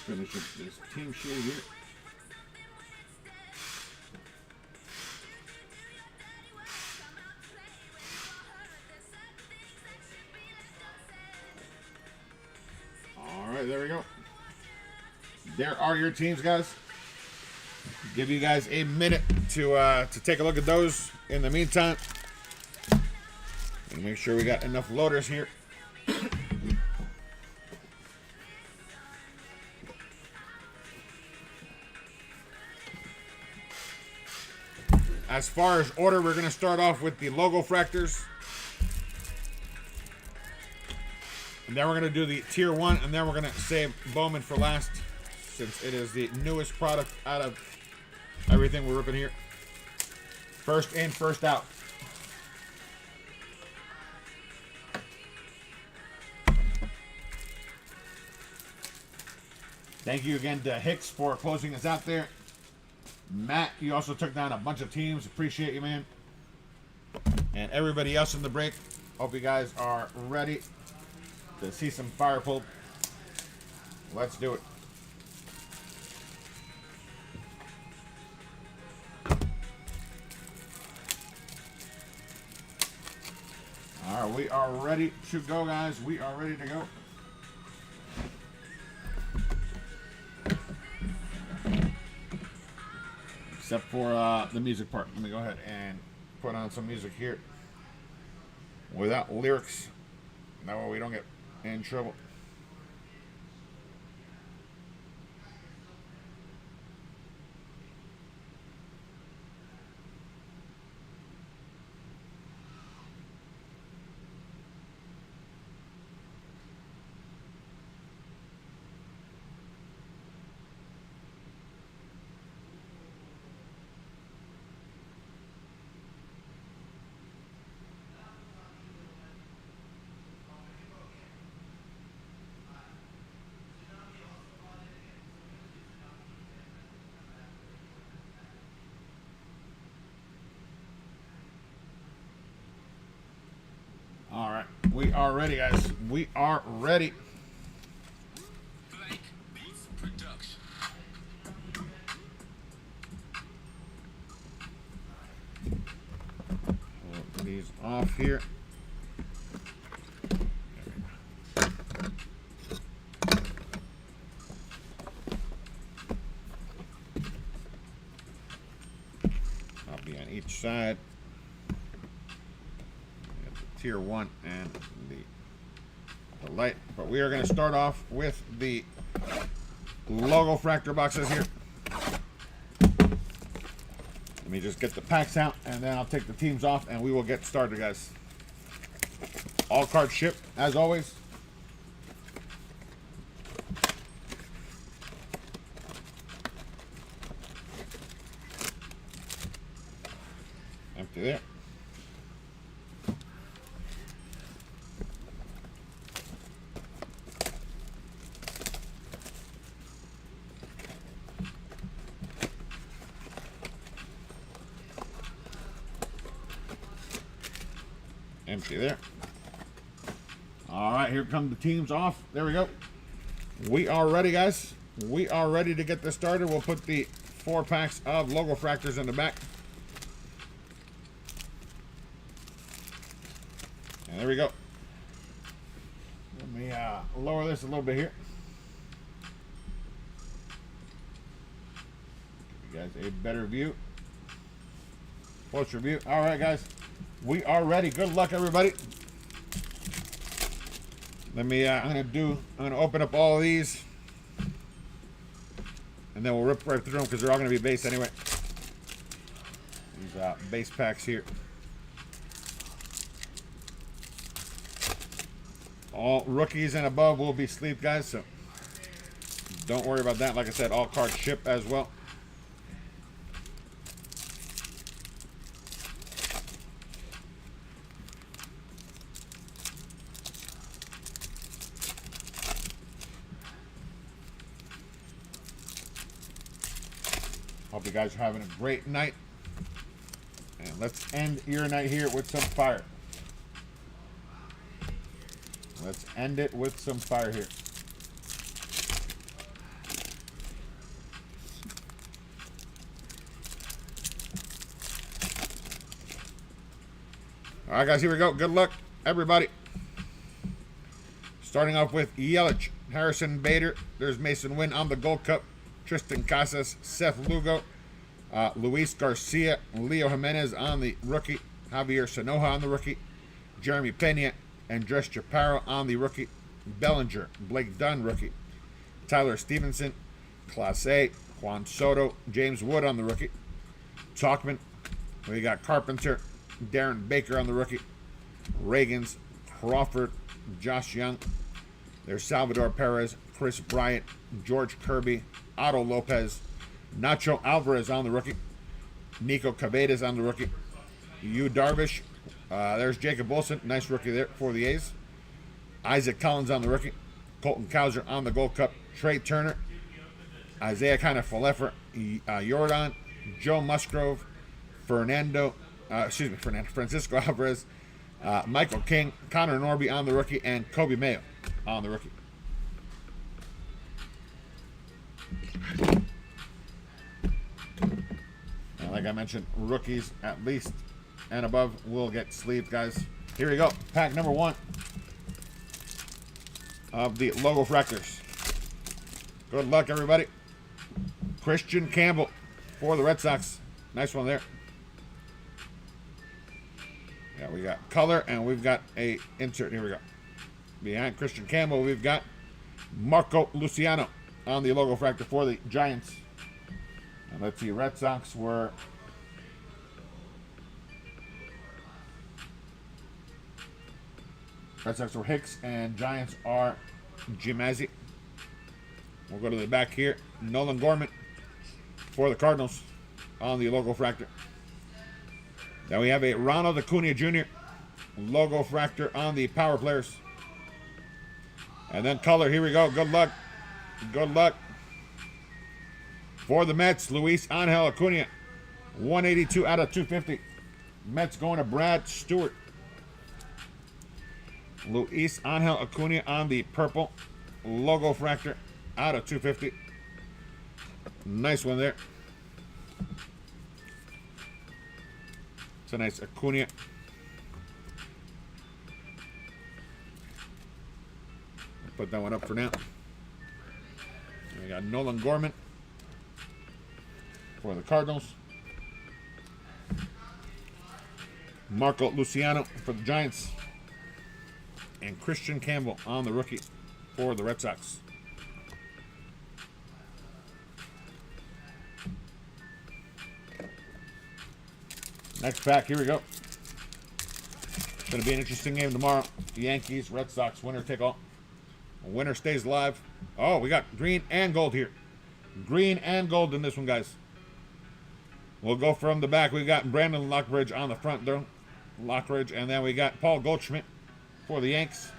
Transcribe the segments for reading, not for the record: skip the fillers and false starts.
finish up this team sheet here. Alright, there we go. There are your teams, guys. Give you guys a minute to take a look at those in the meantime. And make sure we got enough loaders here. As far as order, we're going to start off with the logo fractors. And then we're going to do the tier 1, and then we're going to save Bowman for last, since it is the newest product out of everything we're ripping here. First in, first out. Thank you again to Hicks for closing us out there. Matt, you also took down a bunch of teams. Appreciate you, man. And everybody else in the break, hope you guys are ready to see some fire pulled. Let's do it. All right, we are ready to go, guys. We are ready to go. Except for the music part. Let me go ahead and put on some music here without lyrics. That way we don't get in trouble. All right, we are ready, guys. We are ready. Pull these off here. I'll be on each side. Tier 1 and the light, but we are going to start off with the logo fractor boxes here. Let me just get the packs out, and then I'll take the teams off, and we will get started, guys. All cards shipped, as always. Empty there. Empty there. All right, here come the teams off. There we go. We are ready, guys. We are ready to get this started. We'll put the 4 packs of logo fractors in the back. And there we go. Let me lower this a little bit here. Give you guys a better view. Closer view. All right, guys. We are ready. Good luck, everybody. Let me, I'm gonna open up all of these, and then we'll rip right through them because they're all gonna be base anyway. These base packs here. All rookies and above will be sleeved, guys, so don't worry about that. Like I said, all cards ship as well. Hope you guys are having a great night. And let's end your night here with some fire. Let's end it with some fire here. All right, guys, here we go. Good luck, everybody. Starting off with Yelich, Harrison Bader. There's Mason Wynn on the Gold Cup. Tristan Casas, Seth Lugo, Luis Garcia, Leo Jimenez on the rookie. Javier Sanoja on the rookie. Jeremy Pena, Andres Chaparro on the rookie. Bellinger, Blake Dunn, rookie. Tyler Stevenson, Class A, Juan Soto, James Wood on the rookie. Talkman, we got Carpenter, Darren Baker on the rookie. Reagans, Crawford, Josh Young. There's Salvador Perez, Chris Bryant, George Kirby, Otto Lopez, Nacho Alvarez on the rookie. Nico Cavedas on the rookie. Yu Darvish. There's Jacob Wilson, nice rookie there for the A's. Isaac Collins on the rookie. Colton Cowser on the Gold Cup. Trey Turner, Isaiah Kiner-Falefa, Jordan, Joe Musgrove, Francisco Alvarez, Michael King, Connor Norby on the rookie, and Kobe Mayo on the rookie. And like I mentioned, rookies at least and above will get sleeved, guys. Here we go. Pack number 1 of the Logo Fractors. Good luck, everybody. Christian Campbell for the Red Sox. Nice one there. Yeah, we got color, and we've got a insert. Here we go. Behind Christian Campbell, we've got Marco Luciano on the Logo Fractor for the Giants. And let's see, Red Sox were Hicks, and Giants are Giamazzi. We'll go to the back here. Nolan Gorman for the Cardinals on the Logo Fractor. Then we have a Ronald Acuna Jr. Logo Fractor on the Power Players. And then color, here we go. Good luck. Good luck. For the Mets, Luis Angel Acuna. 182 out of 250. Mets going to Brad Stewart. Luis Angel Acuna on the purple Logo Fractor out of 250. Nice one there. It's a nice Acuna. Put that one up for now. And we got Nolan Gorman for the Cardinals. Marco Luciano for the Giants. And Christian Campbell on the rookie for the Red Sox. Next pack, here we go. It's going to be an interesting game tomorrow. Yankees, Red Sox, winner take all. Winner stays alive. Oh, we got green and gold here. Green and gold in this one, guys. We'll go from the back. We've got Brandon Lockridge on the front there. Lockridge, and then we got Paul Goldschmidt for the Yanks.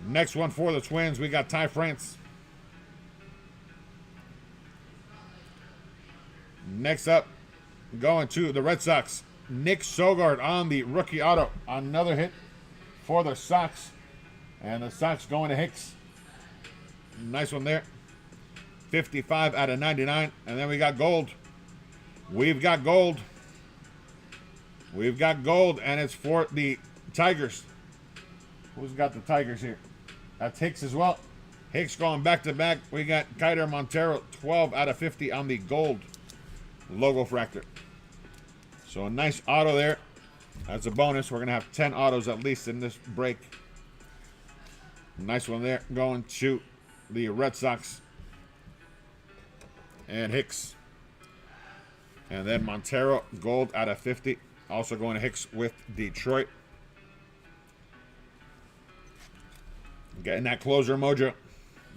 Next one for the Twins, we got Ty France. Next up, going to the Red Sox, Nick Sogard on the rookie auto. Another hit for the Sox. And the Sox going to Hicks. Nice one there. 55 out of 99. And then we got gold. We've got gold. We've got gold, and it's for the Tigers. Who's got the Tigers here? That's Hicks as well. Hicks going back-to-back. We got Kiter Montero, 12 out of 50 on the gold Logo Fractor. So a nice auto there. That's a bonus. We're going to have 10 autos at least in this break. Nice one there. Going to the Red Sox. And Hicks. And then Montero, gold out of 50. Also going to Hicks with Detroit. Getting that closer mojo.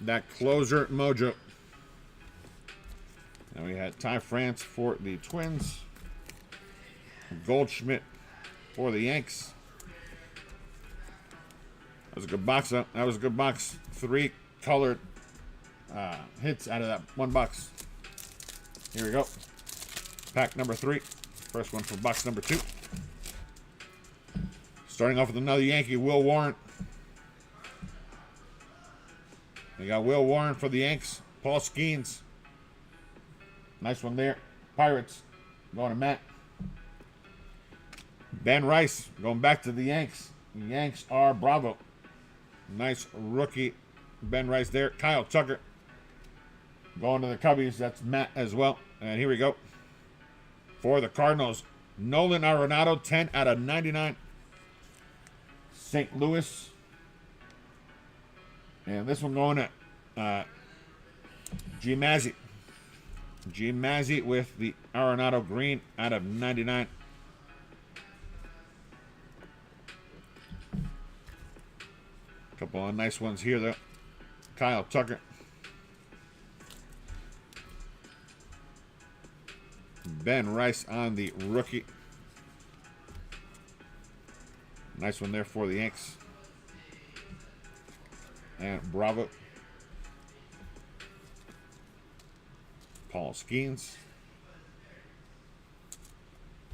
That closer mojo. Now we had Ty France for the Twins. Goldschmidt for the Yanks. That was a good box. That was a good box. 3 colored hits out of that one box. Here we go. Pack number 3. First one from box number 2. Starting off with another Yankee, Will Warren. We got Will Warren for the Yanks. Paul Skeens. Nice one there. Pirates going to Matt. Ben Rice going back to the Yanks. Yanks are Bravo. Nice rookie Ben Rice there. Kyle Tucker going to the Cubbies. That's Matt as well. And here we go. For the Cardinals, Nolan Arenado, 10 out of 99. St. Louis. And this one going to G. Mazzy. G. Mazzy with the Arenado green out of 99. Couple of nice ones here, though. Kyle Tucker. Ben Rice on the rookie. Nice one there for the Yanks. And Bravo. Paul Skeens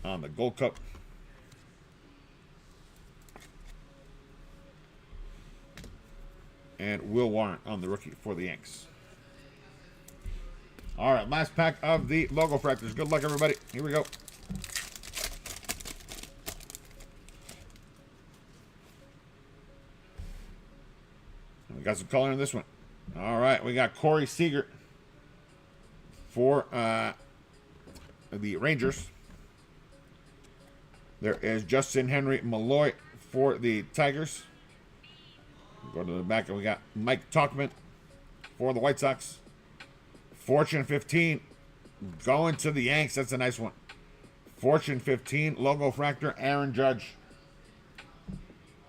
on the Gold Cup. And Will Warren on the rookie for the Yanks. All right, last pack of the logo fractors. Good luck, everybody. Here we go. We got some color in this one. All right, we got Corey Seager for the Rangers. There is Justin Henry Malloy for the Tigers. Go to the back, and we got Mike Talkman for the White Sox. Fortune 15 going to the Yanks. That's a nice one. Fortune 15 logo fractor, Aaron Judge.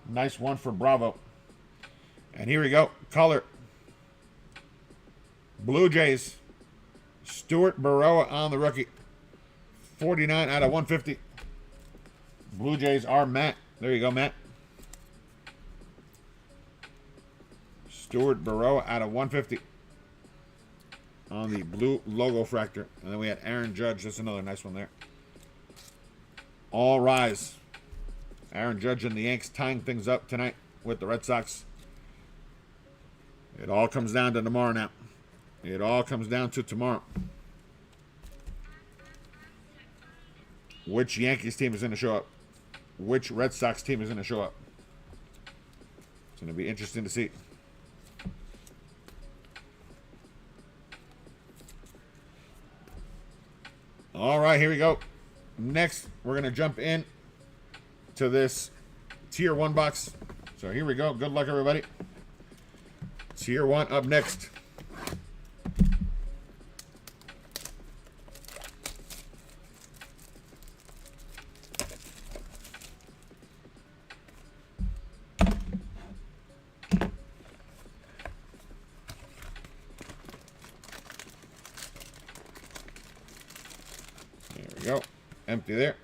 Nice one for Bravo. And here we go. Color. Blue Jays. Stuart Baroa on the rookie. 49 out of 150. Blue Jays are Matt. There you go, Matt. Stuart Baroa out of 150 on the blue logo fractor. And then we had Aaron Judge. That's another nice one there. All rise. Aaron Judge and the Yanks tying things up tonight with the Red Sox. It all comes down to tomorrow now. It all comes down to tomorrow. Which Yankees team is going to show up? Which Red Sox team is going to show up? It's going to be interesting to see. All right, here we go. Next, we're going to jump in to this Tier 1 box. So here we go. Good luck, everybody. Tier 1 up next. There we go. Empty there.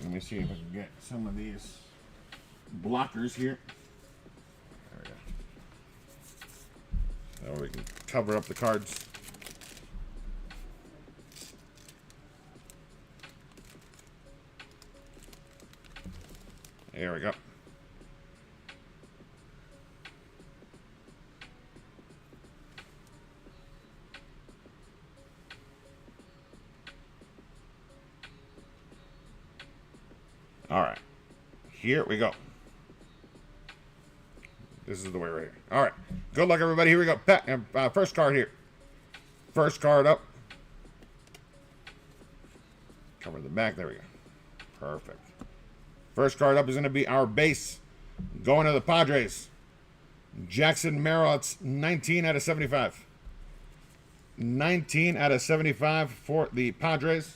Let me see if I can get some of these blockers here. There we go. So we can cover up the cards. There we go. All right, here we go. This is the way right here. All right, good luck, everybody. Here we go. First card here. First card up. Cover the back. There we go. Perfect. First card up is going to be our base. Going to the Padres. Jackson Merrill. It's 19 out of 75. 19 out of 75 for the Padres.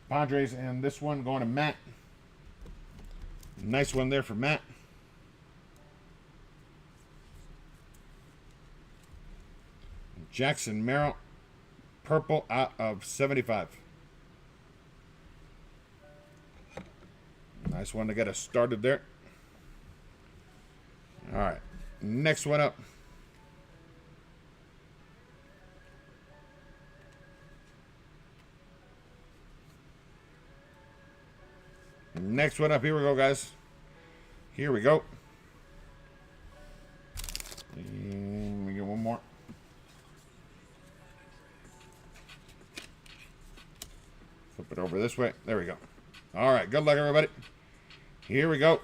Padres, and this one going to Matt. Nice one there for Matt. Jackson Merrill, purple out of 75. Nice one to get us started there. All right, next one up. Next one up. Here we go, guys. Here we go. And we get one more. Put it over this way. There we go. All right. Good luck, everybody. Here we go.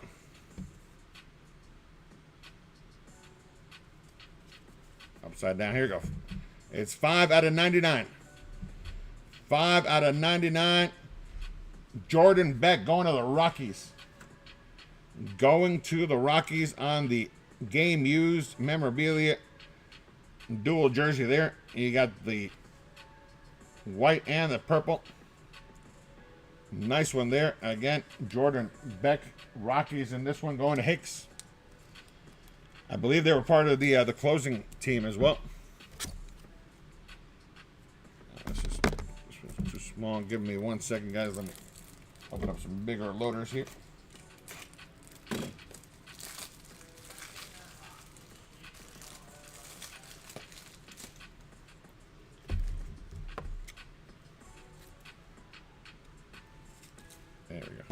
Upside down. Here we go. It's 5 out of 99. 5 out of 99. Jordan Beck going to the Rockies. Going to the Rockies on the game used memorabilia dual jersey there. You got the white and the purple. Nice one there. Again, Jordan Beck, Rockies in this one, going to Hicks. I believe they were part of the closing team as well. This one's too small. Give me 1 second, guys. Let me open up some bigger loaders here. There we go.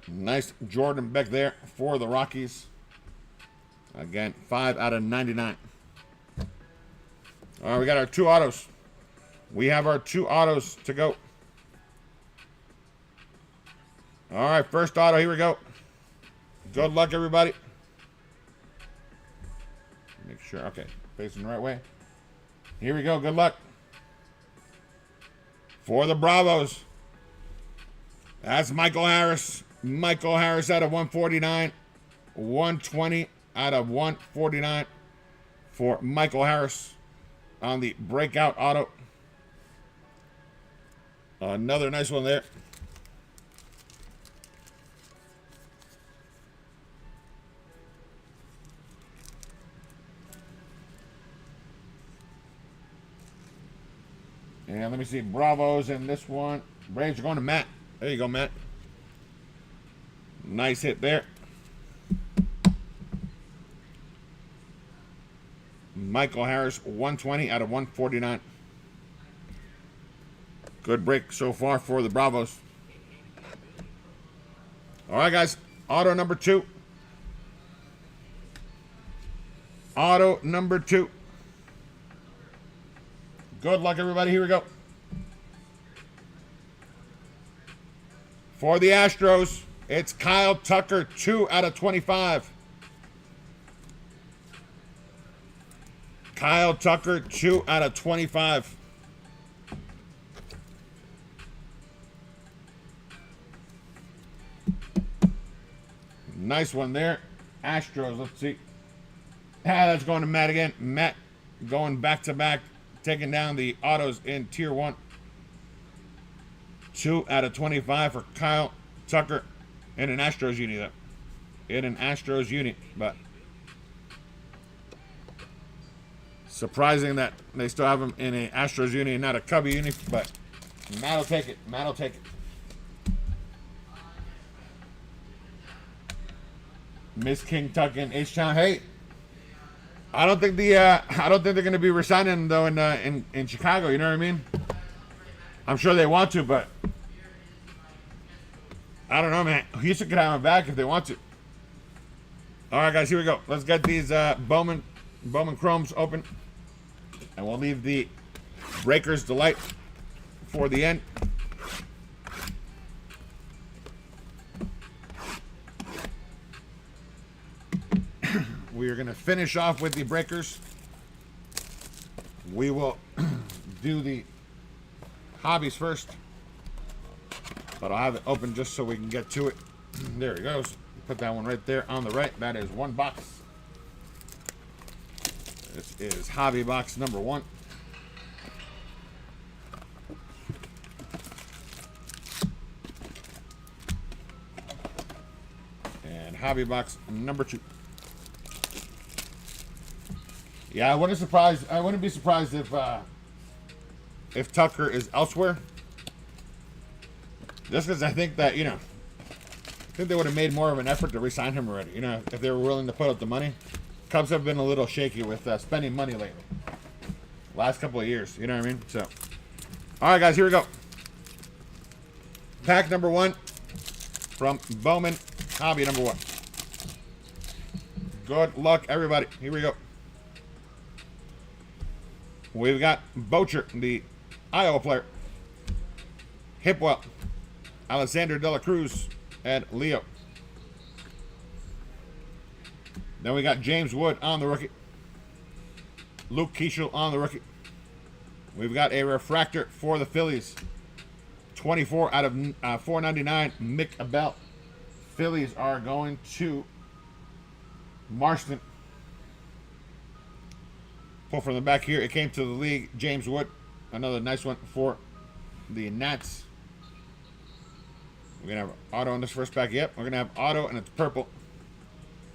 Nice Jordan Beck there for the Rockies. Again, 5 out of 99. All right, we got our 2 autos. We have our 2 autos to go. All right, first auto, here we go. Good luck, everybody. Make sure, okay, facing the right way. Here we go, good luck. For the Bravos, that's Michael Harris. Michael Harris out of 149. 120 out of 149 for Michael Harris on the breakout auto. Another nice one there. And let me see, Bravos in this one. Braves are going to Matt. There you go, Matt. Nice hit there. Michael Harris, 120 out of 149. Good break so far for the Bravos. All right, guys. Auto number 2. Auto number 2. Good luck, everybody. Here we go. For the Astros, it's Kyle Tucker, 2 out of 25. Kyle Tucker, 2 out of 25. Nice one there. Astros, let's see. That's going to Matt again. Matt going back-to-back, taking down the autos in Tier 1. 2 out of 25 for Kyle Tucker in an Astros uni, though. In an Astros uni, but surprising that they still have him in an Astros uni and not a Cubby uni, but Matt will take it. Matt will take it. Miss King Tuckin, H-Town. Hey, I don't think they're going to be resigning him though in Chicago. You know what I mean? I'm sure they want to, but I don't know, man. Houston could have him back if they want to. All right, guys, here we go. Let's get these Bowman Chromes open, and we'll leave the Breakers Delight for the end. We are going to finish off with the Breakers. We will do the hobbies first, but I'll have it open just so we can get to it. There it goes. Put that one right there on the right. That is one box. This is hobby box number 1. And hobby box number 2. Yeah, I wouldn't be surprised if Tucker is elsewhere. Just because I think that, I think they would have made more of an effort to re-sign him already. If they were willing to put up the money. Cubs have been a little shaky with spending money lately. Last couple of years, you know what I mean? So, all right, guys, here we go. Pack number 1 from Bowman, hobby number 1. Good luck, everybody. Here we go. We've got Bocher, the Iowa player. Hipwell, Alexander De La Cruz, and Leo. Then we got James Wood on the rookie. Luke Keishel on the rookie. We've got a refractor for the Phillies. 24 out of 499. Mick Abel. Phillies are going to Marston. Pull from the back here. It came to the league. James Wood. Another nice one for the Nats. We're going to have auto on this first pack. Yep, we're going to have auto, and it's purple.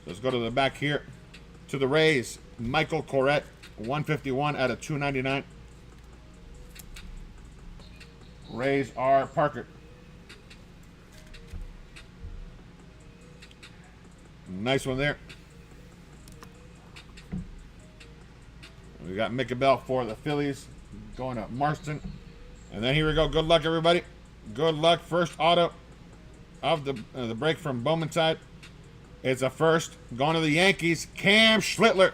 So let's go to the back here. To the Rays, Michael Corrett. 151 out of 299. Rays are Parker. Nice one there. We got Mick Abel for the Phillies. Going to Marston. And then here we go. Good luck, everybody. Good luck. First auto of the break from Bowman side. It's a first. Going to the Yankees. Cam Schlittler.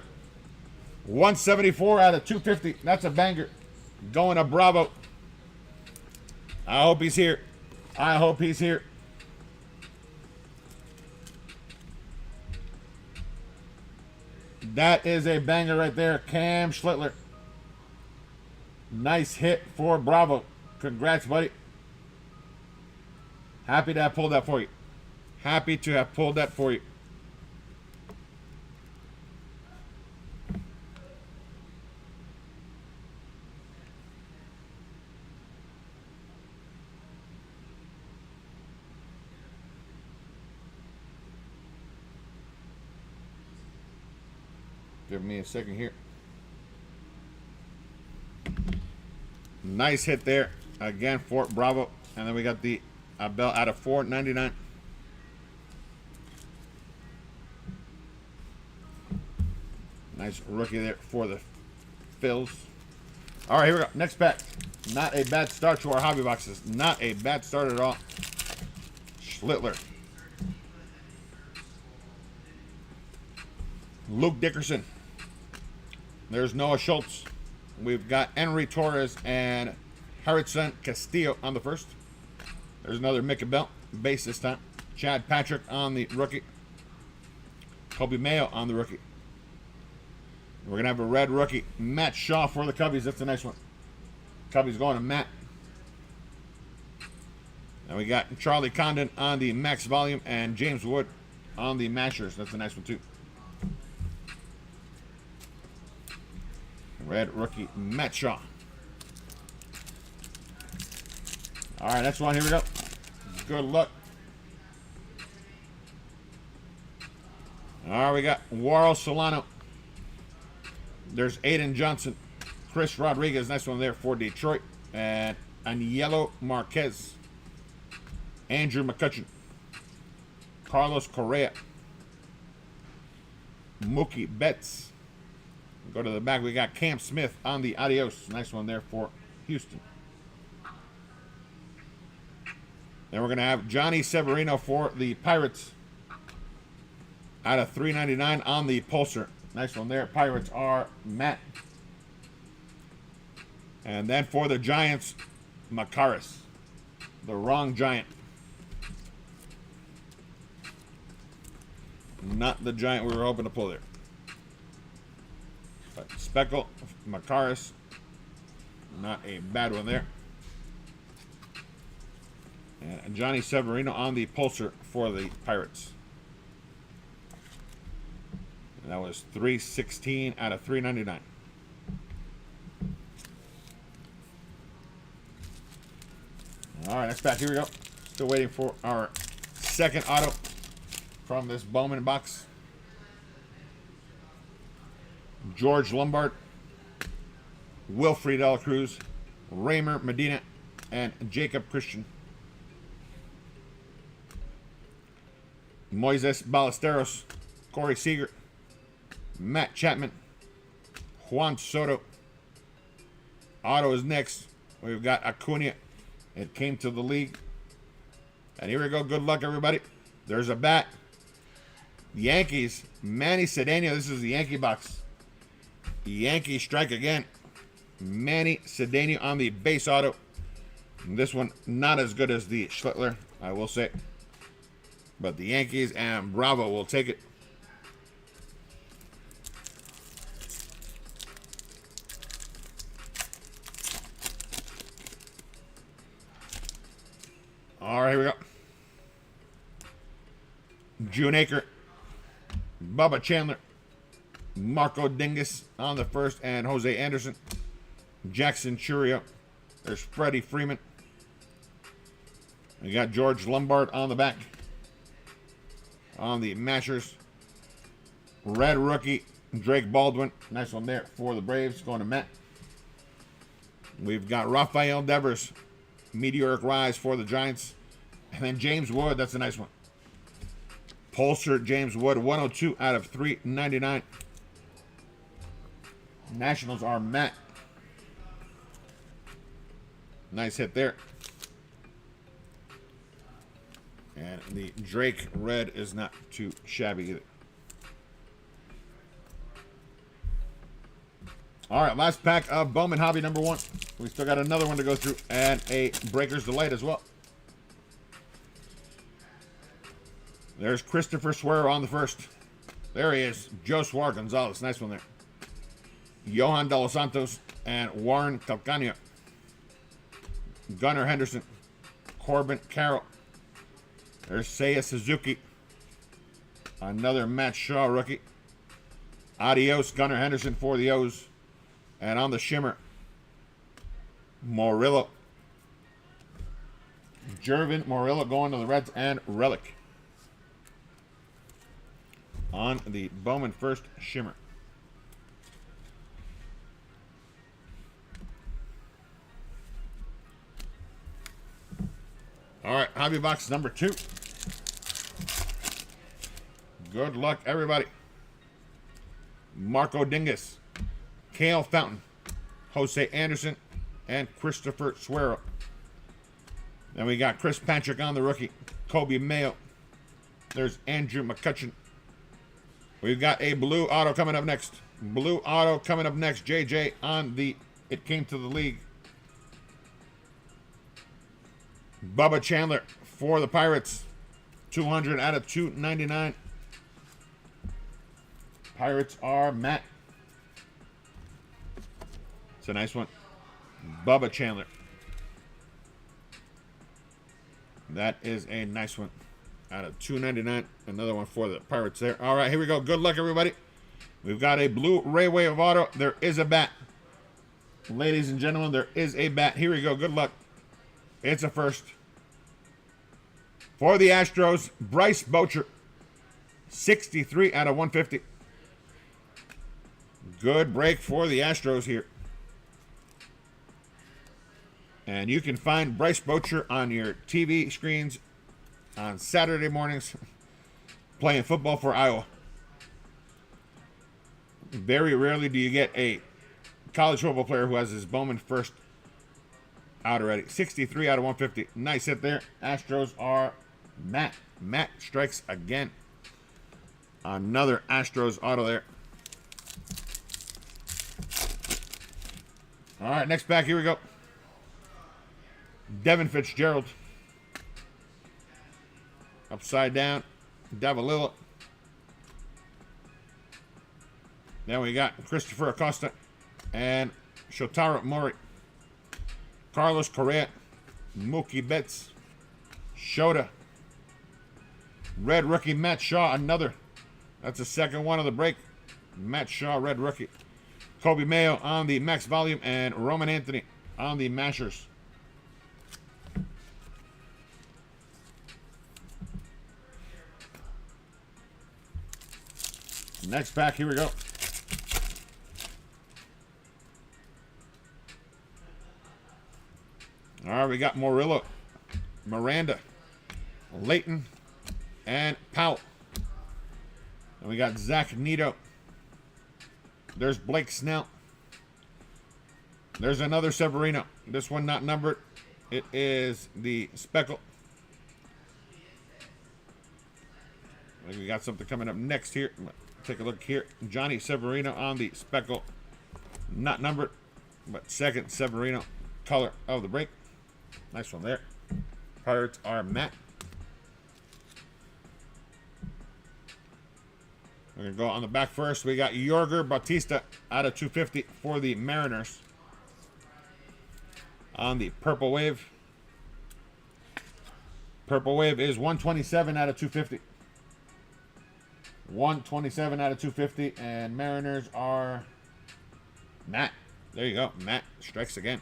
174 out of 250. That's a banger. Going to Bravo. I hope he's here. I hope he's here. That is a banger right there. Cam Schlittler. Nice hit for Bravo. Congrats, buddy. Happy to have pulled that for you. Happy to have pulled that for you. Give me a second here. Nice hit there. Again, for Bravo. And then we got the Abel out of 499. Nice rookie there for the Phils. All right, here we go. Next pack. Not a bad start to our hobby boxes. Not a bad start at all. Schlittler. Luke Dickerson. There's Noah Schultz. We've got Henry Torres and Harrison Castillo on the first. There's another Mick Abel, base this time. Chad Patrick on the rookie. Kobe Mayo on the rookie. We're going to have a red rookie. Matt Shaw for the Cubbies. That's a nice one. Cubbies going to Matt. And we got Charlie Condon on the max volume and James Wood on the mashers. That's a nice one too. Red rookie, Matt Shaw. All right, next one. Here we go. Good luck. All right, we got Warl Solano. There's Aiden Johnson. Chris Rodriguez. Nice one there for Detroit. And Aniello Marquez. Andrew McCutcheon. Carlos Correa. Mookie Betts. Go to the back. We got Cam Smith on the Adios. Nice one there for Houston. Then we're going to have Johnny Severino for the Pirates. Out of 399 on the Pulsar. Nice one there. Pirates are Matt. And then for the Giants, Macaris. The wrong Giant. Not the Giant we were hoping to pull there. But Speckle, Macaris. Not a bad one there. And Johnny Severino on the Pulsar for the Pirates. And that was 316 out of 399. All right, next pack. Here we go. Still waiting for our second auto from this Bowman box. George Lombard, Wilfred De La Cruz, Raymer Medina, and Jacob Christian. Moises Ballesteros, Corey Seager, Matt Chapman, Juan Soto. Auto is next. We've got Acuna. It came to the league. And here we go. Good luck, everybody. There's a bat. Yankees, Manny Cedeno. This is the Yankee box. Yankees strike again. Manny Cedeno on the base auto. This one, not as good as the Schlittler, I will say. But the Yankees and Bravo will take it. All right, here we go. June Aker, Bubba Chandler, Marco Dingus on the first, and Jose Anderson. Jackson Churio. There's Freddie Freeman. We got George Lombard on the back. On the Mashers. Red rookie, Drake Baldwin. Nice one there for the Braves, going to Matt. We've got Rafael Devers, meteoric rise for the Giants. And then James Wood, that's a nice one. Pulsar James Wood, 102 out of 399. Nationals are Matt. Nice hit there. And the Drake red is not too shabby either. All right, last pack of Bowman Hobby number 1. We still got another one to go through and a Breaker's Delight as well. There's Christopher Swearer on the first. There he is. Joshua Gonzalez. Nice one there. Johan De Los Santos and Warren Calcagno. Gunnar Henderson. Corbin Carroll. There's Seiya Suzuki. Another Matt Shaw rookie. Adios, Gunnar Henderson for the O's. And on the shimmer, Morillo. Jervin Morillo going to the Reds and Relic. On the Bowman first shimmer. All right, hobby box number 2. Good luck, everybody. Marco Dingus, Cale Fountain, Jose Anderson, and Christopher Swearer. Then we got Chris Patrick on the rookie, Kobe Mayo. There's Andrew McCutcheon. We've got a blue auto coming up next. Blue auto coming up next. JJ on the It Came to the League. Bubba Chandler for the Pirates. 200 out of 299. Pirates are Matt. It's a nice one. Bubba Chandler. That is a nice one. Out of 299. Another one for the Pirates there. All right, here we go. Good luck, everybody. We've got a blue Ray Wave auto. There is a bat. Ladies and gentlemen, there is a bat. Here we go. Good luck. It's a first. For the Astros, Bryce Boucher. 63 out of 150. Good break for the Astros here. And you can find Bryce Boucher on your TV screens on Saturday mornings playing football for Iowa. Very rarely do you get a college football player who has his Bowman first out already. 63 out of 150. Nice hit there. Astros are Matt. Matt strikes again. Another Astros auto there. All right, next pack. Here we go. Devin Fitzgerald. Upside down. Davalillo. Then we got Christopher Acosta and Shotaro Mori. Carlos Correa. Mookie Betts. Shota. Red rookie Matt Shaw. Another. That's the second one of the break. Matt Shaw, red rookie. Kobe Mayo on the max volume and Roman Anthony on the mashers. Next pack, here we go. All right, we got Morillo, Miranda, Layton, and Powell. And we got Zach Neto. There's Blake Snell. There's another Severino. This one not numbered. It is the Speckle. We got something coming up next here. Take a look here. Johnny Severino on the Speckle. Not numbered, but second Severino color of the break. Nice one there. Cards are Matt. We're going to go on the back first. We got Jorge Bautista out of 250 for the Mariners. On the Purple Wave. Purple Wave is 127 out of 250. 127 out of 250. And Mariners are Matt. There you go. Matt strikes again.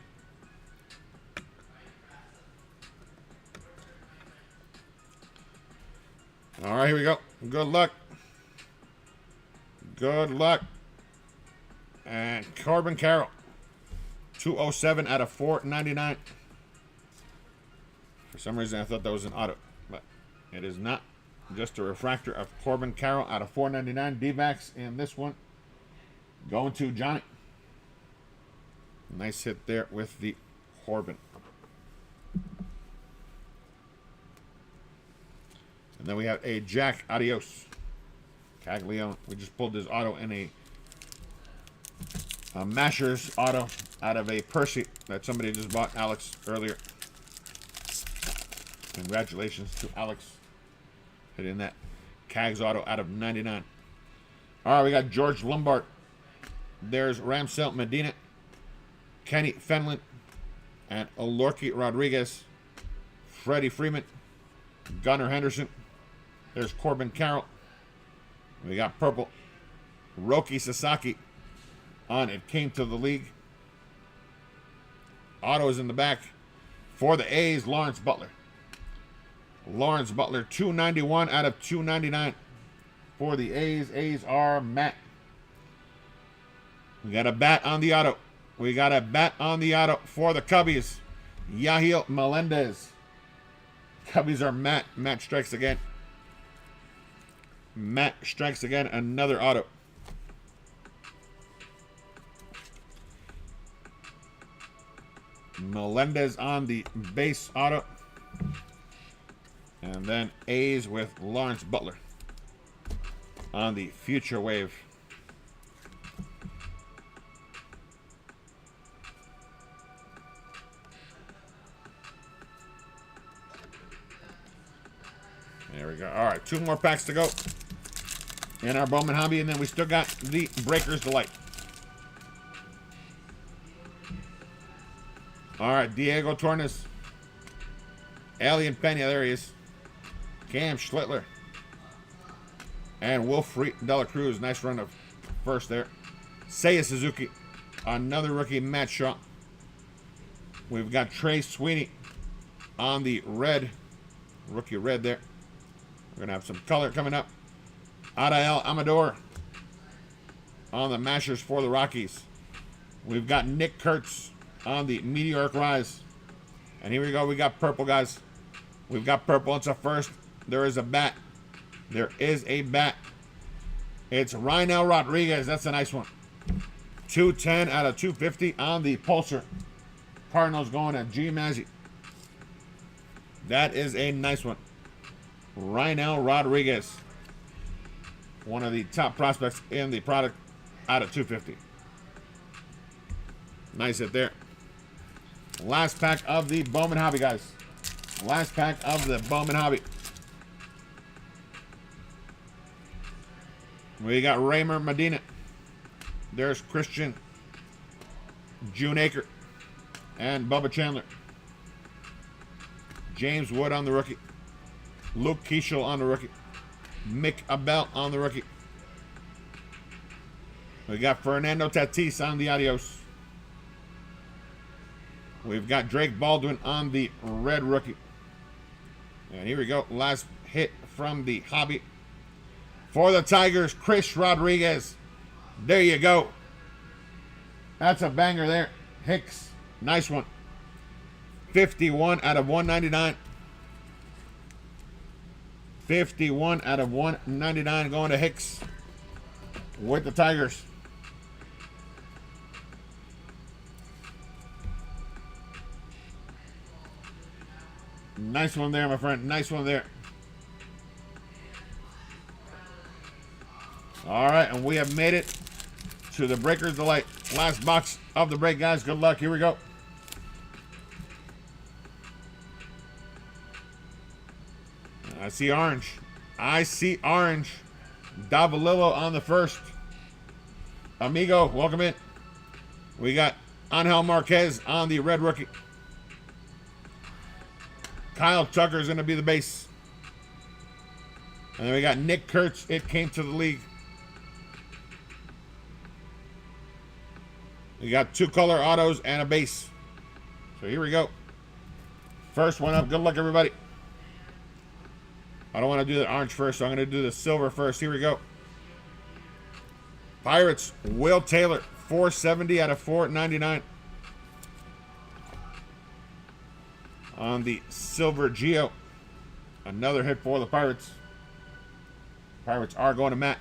All right, here we go. Good luck. Good luck. And Corbin Carroll. 207 out of 499. For some reason, I thought that was an auto, but it is not. Just a refractor of Corbin Carroll out of 499. D-backs in this one. Going to Johnny. Nice hit there with the Corbin. And then we have a Jack Adios. Caglione. We just pulled his auto in a Mashers auto out of a Percy that somebody just bought, Alex, earlier. Congratulations to Alex hitting that Cags auto out of 99. All right, we got George Lombard. There's Ramsell Medina, Kenny Fenlon, and Olorki Rodriguez. Freddie Freeman, Gunnar Henderson. There's Corbin Carroll. We got purple. Roki Sasaki on It Came to the League. Autos in the back. For the A's, Lawrence Butler. Lawrence Butler, 291 out of 299. For the A's, A's are Matt. We got a bat on the auto. We got a bat on the auto for the Cubbies. Yahil Melendez. Cubbies are Matt. Matt strikes again. Matt strikes again. Another auto. Melendez on the base auto. And then A's with Lawrence Butler on the future wave. There we go. All right, 2 more packs to go in our Bowman hobby, and then we still got the Breakers Delight. All right, Diego Torres, Alien Pena, there he is. Cam Schlittler, and Wilfred Dela Cruz. Nice run of first there. Seiya Suzuki, another rookie, Matt Shaw. We've got Trey Sweeney on the red, rookie red there. We're going to have some color coming up. Adael Amador on the Mashers for the Rockies. We've got Nick Kurtz on the Meteoric Rise. And here we go. We got purple, guys. We've got purple. It's a first. There is a bat. There is a bat. It's Rhinel Rodriguez. That's a nice one. 210 out of 250 on the Pulsar. Cardinals going at G Mazzy. That is a nice one. Rhinel Rodriguez. One of the top prospects in the product out of 250. Nice hit there. Last pack of the Bowman hobby, guys. Last pack of the Bowman hobby. We got Raymer Medina. There's Christian Junaker and Bubba Chandler. James Wood on the rookie. Luke Keishel on the rookie. Mick Abel on the rookie. We got Fernando Tatis on the Adios. We've got Drake Baldwin on the red rookie. And here we go. Last hit from the hobby. For the Tigers, Chris Rodriguez. There you go. That's a banger there. Hicks. Nice one. 51 out of 199. 51 out of 199 going to Hicks with the Tigers. Nice one there, my friend. Nice one there. All right, and we have made it to the Breakers Delight. Last box of the break, guys. Good luck. Here we go. I see orange. I see orange. Davalillo on the first. Amigo, welcome in. We got Angel Marquez on the red rookie. Kyle Tucker is going to be the base. And then we got Nick Kurtz. It came to the league. We got 2 color autos and a base. So here we go. First one up. Good luck, everybody. I don't want to do the orange first, so I'm going to do the silver first. Here we go. Pirates, Will Taylor, 470 out of 499. On the silver Geo. Another hit for the Pirates. Pirates are going to Matt.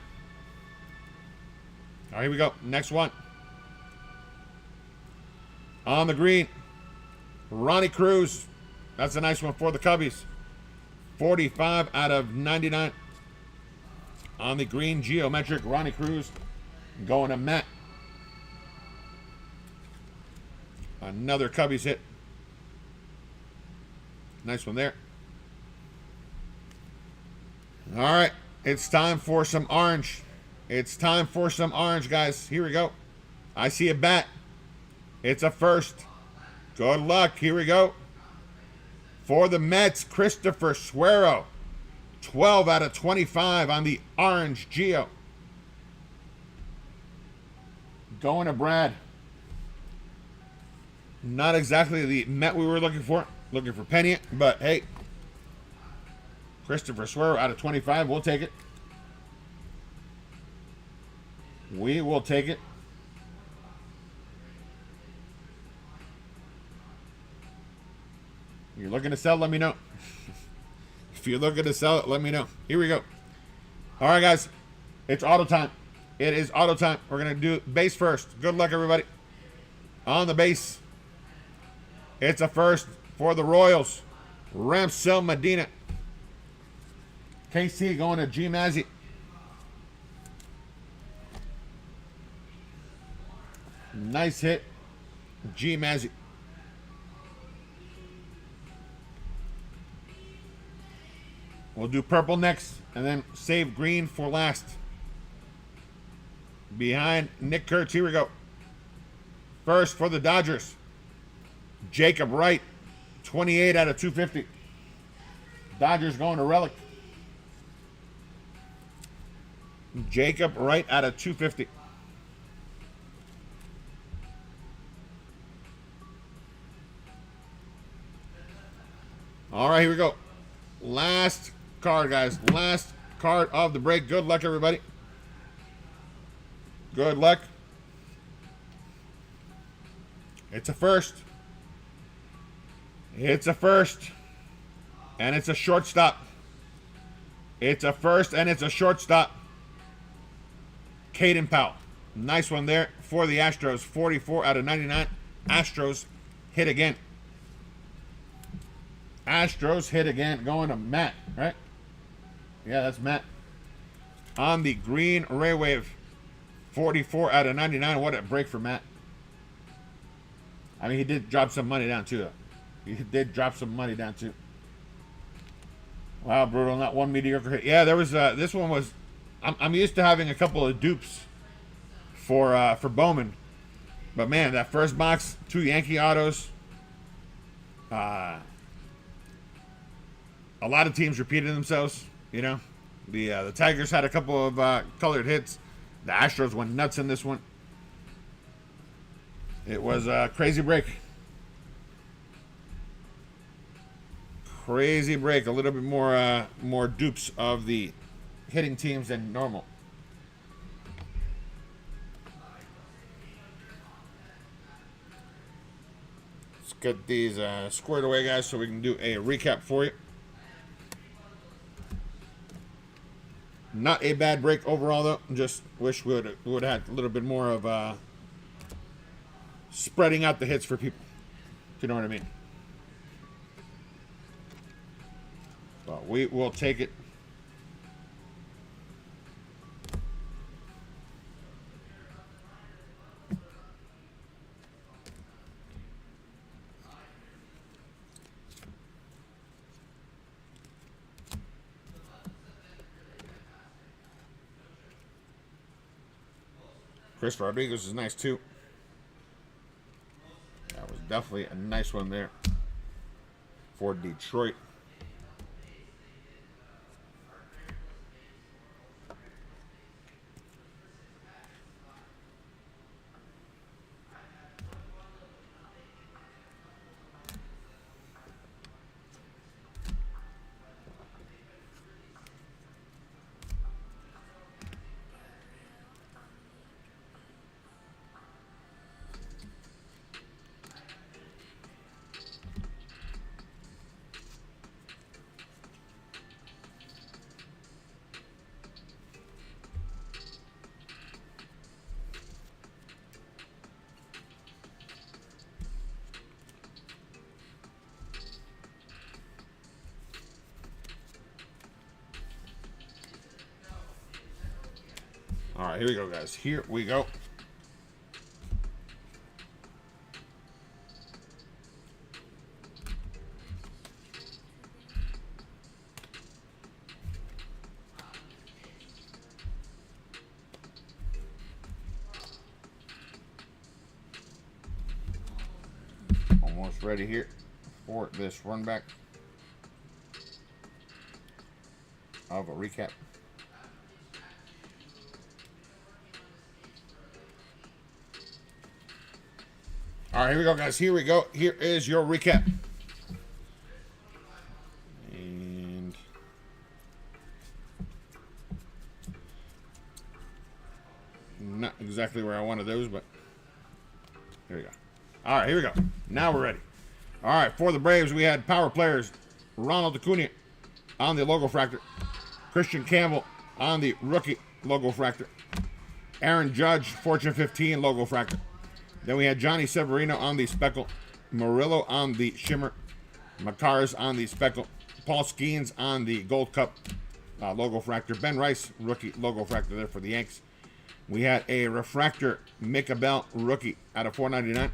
All right, here we go. Next one. On the green, Ronnie Cruz. That's a nice one for the Cubbies. 45 out of 99. On the green geometric, Ronnie Cruz going to Matt. Another Cubbies hit. Nice one there. All right, it's time for some orange. It's time for some orange, guys. Here we go. I see a bat. It's a first. Good luck. Here we go. For the Mets, Christopher Suero. 12 out of 25 on the orange Geo. Going to Brad. Not exactly the Met we were looking for. Looking for Pena, but hey. Christopher Suero out of 25. We'll take it. We will take it. You're looking to sell, let me know. If you're looking to sell it, let me know. Here we go. All right, guys. It's auto time. It is auto time. We're going to do base first. Good luck, everybody. On the base. It's a first for the Royals. Ramsell Medina. KC going to G Mazzy. Nice hit. G Mazzy. We'll do purple next, and then save green for last. Behind Nick Kurtz, here we go. First for the Dodgers, Jacob Wright, 28 out of 250. Dodgers going to Relic. Jacob Wright out of 250. All right, here we go. Last card, guys. Last card of the break. Good luck, everybody. Good luck. It's a first. It's a first. And it's a shortstop. It's a first and it's a shortstop. Caden Powell. Nice one there for the Astros. 44 out of 99. Astros hit again. Astros hit again. Going to Matt, right? Yeah, that's Matt. On the green Ray Wave. 44 out of 99. What a break for Matt. I mean, he did drop some money down, too. He did drop some money down, too. Wow, brutal. Not one mediocre hit. Yeah, there was, this one was, I'm used to having a couple of dupes for Bowman. But, man, that first box, 2 Yankee autos. A lot of teams repeated themselves, you know. The Tigers had a couple of colored hits. The Astros went nuts in this one. It was a crazy break. Crazy break. A little bit more dupes of the hitting teams than normal. Let's get these squared away, guys, so we can do a recap for you. Not a bad break overall, though. Just wish we would have had a little bit more of spreading out the hits for people. If you know what I mean. But we will take it. Chris Rodriguez is nice too. That was definitely a nice one there for Detroit. All right, here we go, guys. Here we go. Almost ready here for this run back of a recap. All right, here we go, guys. Here we go. Here is your recap. And not exactly where I wanted those, but here we go. All right, here we go. Now we're ready. All right, for the Braves, we had power players Ronald Acuna on the logo fractor, Christian Campbell on the rookie logo fractor, Aaron Judge, Fortune 15 logo fractor. Then we had Johnny Severino on the speckle, Murillo on the shimmer, Macaras on the speckle, Paul Skeens on the Gold Cup logo fractor, Ben Rice, rookie logo fractor there for the Yanks. We had a refractor, Micah Bell, rookie out of 499.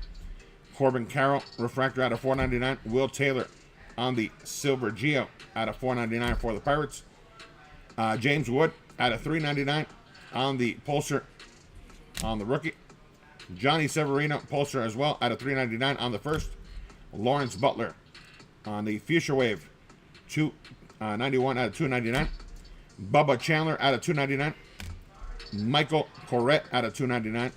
Corbin Carroll, refractor out of 499. Will Taylor on the Silver Geo out of 499 for the Pirates. James Wood out of 399 on the Pulsar on the rookie. Johnny Severino, Pulsar as well, out of 399 on the first. Lawrence Butler on the Fuchsia Wave, 291 out of 299. Bubba Chandler out of 299. Michael Corrette out of 299.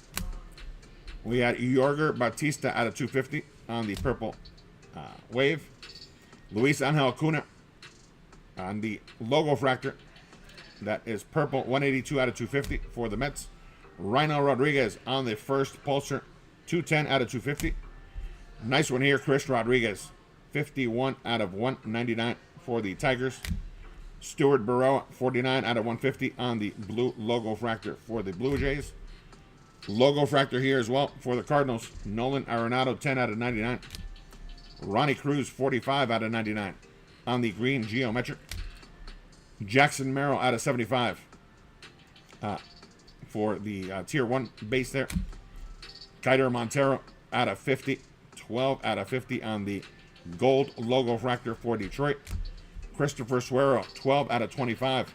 We had Yorger Bautista out of 250 on the purple wave. Luis Angel Acuna on the logo fractor. That is purple, 182 out of 250 for the Mets. Rhino Rodriguez on the first Pulsar, 210 out of 250. Nice one here, Chris Rodriguez, 51 out of 199 for the Tigers. Stuart Burrell, 49 out of 150 on the blue logo fractor for the Blue Jays. Logo fractor here as well for the Cardinals. Nolan Arenado, 10 out of 99. Ronnie Cruz, 45 out of 99 on the green geometric. Jackson Merrill out of 75 for the Tier 1 base there. Kaider Montero out of 50. 12 out of 50 on the gold logo fractor for Detroit. Christopher Suero, 12 out of 25.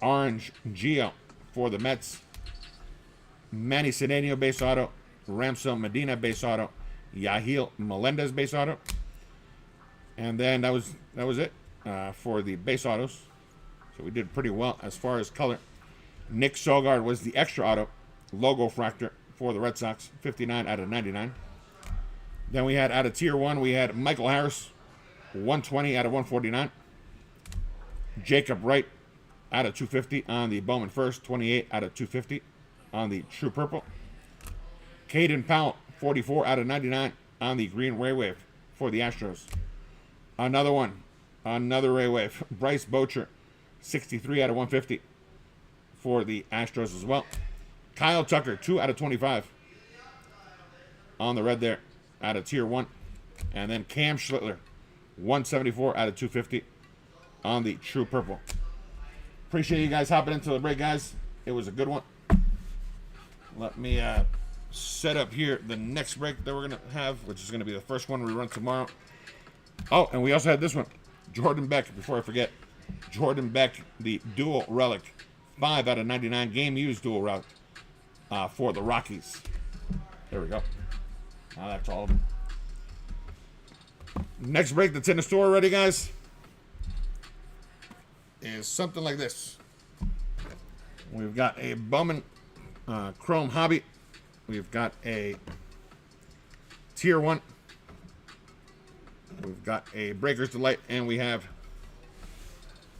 Orange Geo for the Mets. Manny Cedeno base auto. Ramsel Medina base auto. Yahil Melendez base auto. And then that was it for the base autos. So we did pretty well as far as color. Nick Sogard was the extra auto logo fractor for the Red Sox, 59 out of 99. Then we had out of Tier 1, we had Michael Harris, 120 out of 149. Jacob Wright out of 250 on the Bowman first, 28 out of 250 on the True Purple. Caden Powell, 44 out of 99 on the Green Ray Wave for the Astros. Another one, another Ray Wave. Bryce Boucher, 63 out of 150 for the Astros as well. Kyle Tucker, 2 out of 25 on the red there out of Tier 1. And then Cam Schlittler, 174 out of 250 on the True Purple. Appreciate you guys hopping into the break, guys. It was a good one. Let me set up here the next break that we're going to have, which is going to be the first one we run tomorrow. Oh, and we also had this one. Jordan Beck, before I forget. Jordan Beck, the dual relic. 5 out of 99 game used dual relic. for the Rockies. There we go. Now that's all of them. Next break that's in the store already, guys, is something like this. We've got a Bowman Chrome Hobby. We've got a Tier 1. We've got a Breaker's Delight, and we have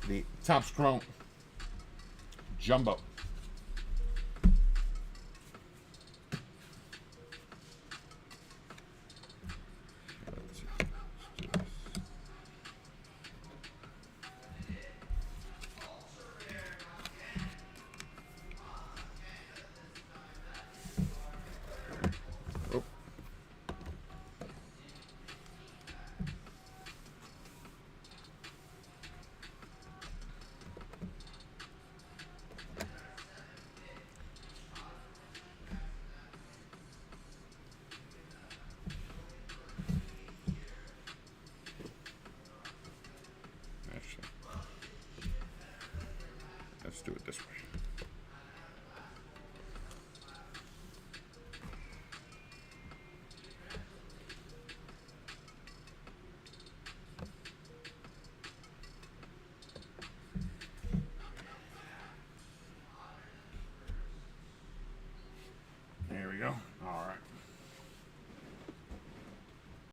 the Topps Chrome Jumbo.